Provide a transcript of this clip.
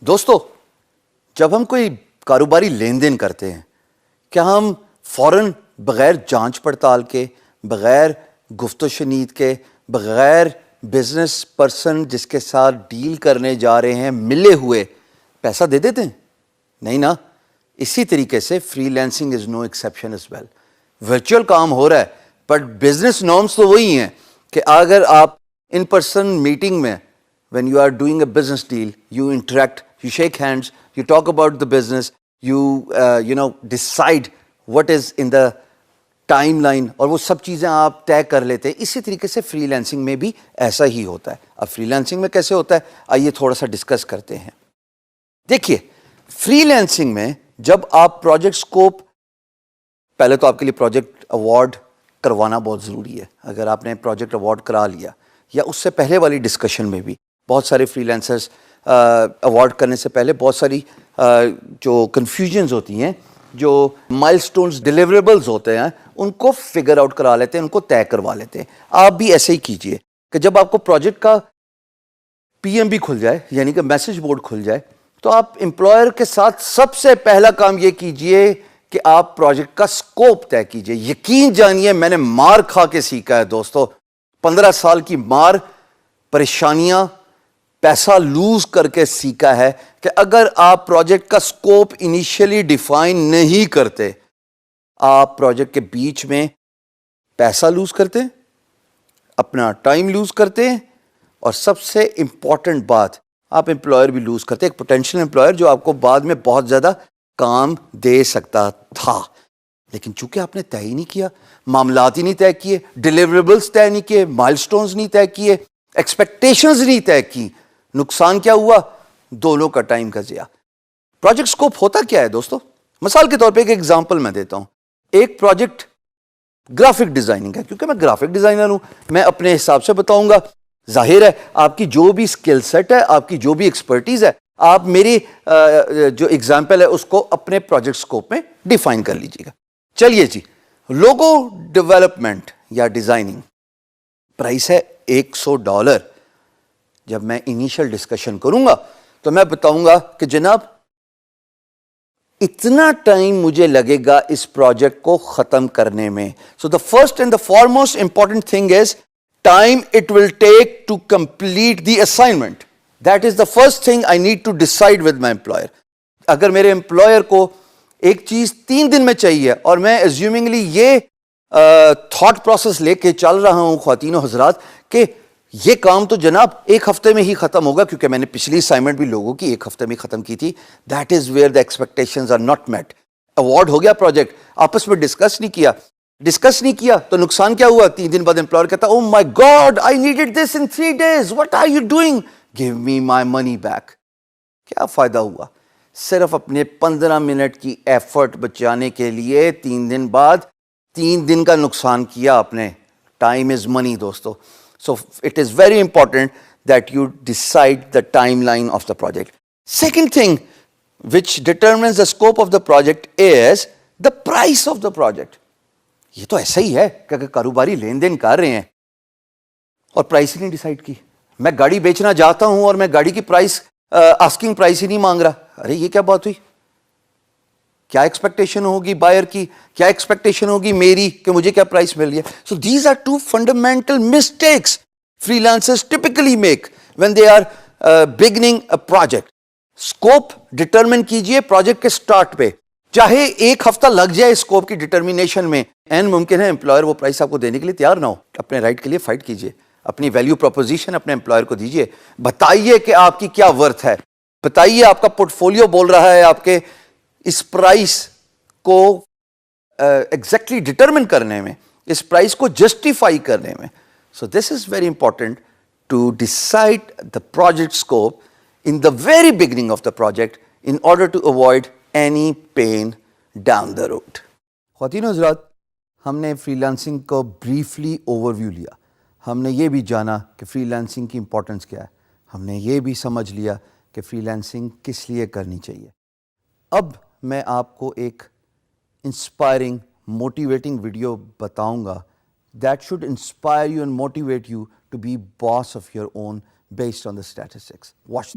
دوستو، جب ہم کوئی کاروباری لین دین کرتے ہیں، کیا ہم فوراً بغیر جانچ پڑتال کے، بغیر گفت و شنید کے، بغیر بزنس پرسن جس کے ساتھ ڈیل کرنے جا رہے ہیں ملے ہوئے پیسہ دے دیتے ہیں؟ نہیں نا. اسی طریقے سے فری لینسنگ از no exception as well. Virtual کام ہو رہا ہے بٹ بزنس نارمس تو وہی ہیں کہ اگر آپ ان پرسن میٹنگ میں when you are doing a business deal, you interact, you shake hands, you talk about the business, you decide what is in the timeline, اور وہ سب چیزیں آپ طے کر لیتے ہیں. اسی طریقے سے فری لینسنگ میں بھی ایسا ہی ہوتا ہے. اب فری لینسنگ میں کیسے ہوتا ہے آئیے تھوڑا سا ڈسکس کرتے ہیں. دیکھیے، فری لینسنگ میں جب آپ پروجیکٹ اسکوپ، پہلے تو آپ کے لیے پروجیکٹ ایوارڈ کروانا بہت ضروری ہے. اگر آپ نے پروجیکٹ ایوارڈ کرا لیا، یا اس سے پہلے والی ڈسکشن میں بھی بہت سارے فری لینسرز ایوارڈ کرنے سے پہلے بہت ساری جو کنفیوژنز ہوتی ہیں، جو مائل سٹونز ڈیلیوریبلز ہوتے ہیں، ان کو فگر آؤٹ کرا لیتے ہیں، ان کو طے کروا لیتے ہیں. آپ بھی ایسے ہی کیجئے کہ جب آپ کو پروجیکٹ کا پی ایم بھی کھل جائے، یعنی کہ میسج بورڈ کھل جائے، تو آپ امپلائر کے ساتھ سب سے پہلا کام یہ کیجئے کہ آپ پروجیکٹ کا سکوپ طے کیجئے. یقین جانیے میں نے مار کھا کے سیکھا ہے دوستو، 15 سال کی مار، پریشانیاں، پیسہ لوز کر کے سیکھا ہے کہ اگر آپ پروجیکٹ کا سکوپ انیشیلی ڈیفائن نہیں کرتے، آپ پروجیکٹ کے بیچ میں پیسہ لوز کرتے ہیں، اپنا ٹائم لوز کرتے ہیں، اور سب سے امپورٹنٹ بات، آپ امپلائر بھی لوز کرتے ہیں. ایک پوٹینشیل امپلائر جو آپ کو بعد میں بہت زیادہ کام دے سکتا تھا، لیکن چونکہ آپ نے طے ہی نہیں کیا، معاملات ہی نہیں طے کیے، ڈیلیوریبلز طے نہیں کیے، مائل سٹونز نہیں طے کیے، ایکسپیکٹیشنز نہیں طے کی، نقصان کیا ہوا؟ دونوں کا ٹائم کا ضیاع. پروجیکٹ سکوپ ہوتا کیا ہے دوستو؟ مثال کے طور پہ ایک ایگزامپل میں دیتا ہوں. ایک پروجیکٹ گرافک ڈیزائننگ ہے. کیونکہ میں گرافک ڈیزائنر ہوں، میں اپنے حساب سے بتاؤں گا. ظاہر ہے آپ کی جو بھی اسکل سیٹ ہے، آپ کی جو بھی ایکسپرٹیز ہے، آپ میری جو ایگزامپل ہے اس کو اپنے پروجیکٹ سکوپ میں ڈیفائن کر لیجیے گا. چلیے جی، لوگو ڈیولپمنٹ یا ڈیزائننگ، پرائس ہے $100. جب میں انیشل ڈسکشن کروں گا تو میں بتاؤں گا کہ جناب اتنا ٹائم مجھے لگے گا اس پروجیکٹ کو ختم کرنے میں. So the first and the foremost important thing is time it will take to complete the assignment. That is the first thing I need to decide with my employer. اگر میرے employer کو ایک چیز 3 دن میں چاہیے اور میں ایزیومنگلی یہ تھاٹ پروسیس لے کے چل رہا ہوں خواتین و حضرات کہ یہ کام تو جناب 1 ہفتے میں ہی ختم ہوگا، کیونکہ میں نے پچھلی اسائنمنٹ بھی لوگوں کی 1 ہفتے میں ختم کی تھی. That is where the expectations are not met. Award ہو گیا، پروجیکٹ آپس میں ڈسکس نہیں کیا تو نقصان کیا ہوا؟ 3 دن بعد امپلائر کہتا oh my God I needed this in 3 days، what are you doing, give me my money back. کیا فائدہ ہوا؟ صرف اپنے 15 منٹ کی ایفرٹ بچانے کے لیے 3 دن بعد 3 دن کا نقصان کیا آپ نے. ٹائم از منی دوستو. So it is very important that you decide the timeline of the project. Second thing which determines the scope of the project is the price of the project. یہ تو ایسا ہی ہے کہ اگر کاروباری لین دین کر رہے ہیں اور پرائس ہی نہیں ڈیسائیڈ کی، میں گاڑی بیچنا جاتا ہوں اور میں گاڑی کی پرائس آسکنگ پرائس ہی نہیں مانگ رہا، ارے یہ کیا بات ہوئی؟ کیا ایکسپیکٹیشن ہوگی بائر کی، کیا ایکسپیکٹیشن ہوگی میری کہ مجھے کیا پرائس مل رہی ہے؟ So these are 2 fundamental mistakes freelancers typically make when they are beginning a project. Scope determine کیجئے پروجیکٹ کے سٹارٹ پہ، چاہے 1 ہفتہ لگ جائے اسکوپ کی ڈٹرمینیشن میں. این ممکن ہے امپلائر وہ پرائس آپ کو دینے کے لیے تیار نہ ہو. اپنے رائٹ کے لیے فائٹ کیجئے، اپنی ویلیو پروپوزیشن اپنے امپلائر کو دیجئے، بتائیے کہ آپ کی کیا ورتھ ہے، بتائیے آپ کا پورٹ فولیو بول رہا ہے آپ کے اس پرائس کو ایگزیکٹلی ڈٹرمن کرنے میں، اس پرائس کو جسٹیفائی کرنے میں. So this is very important to decide the project scope in the very beginning of the project in order to avoid any pain down the road. خواتین و حضرات، ہم نے فری لانسنگ کو بریفلی اوور ویو لیا. ہم نے یہ بھی جانا کہ فری لانسنگ کی امپورٹنس کیا ہے. ہم نے یہ بھی سمجھ لیا کہ فری لانسنگ کس لیے کرنی چاہیے. اب میں آپ کو ایک انسپائرنگ موٹیویٹنگ ویڈیو بتاؤں گا that should inspire you and motivate you to be boss of your own based on the statistics. Watch.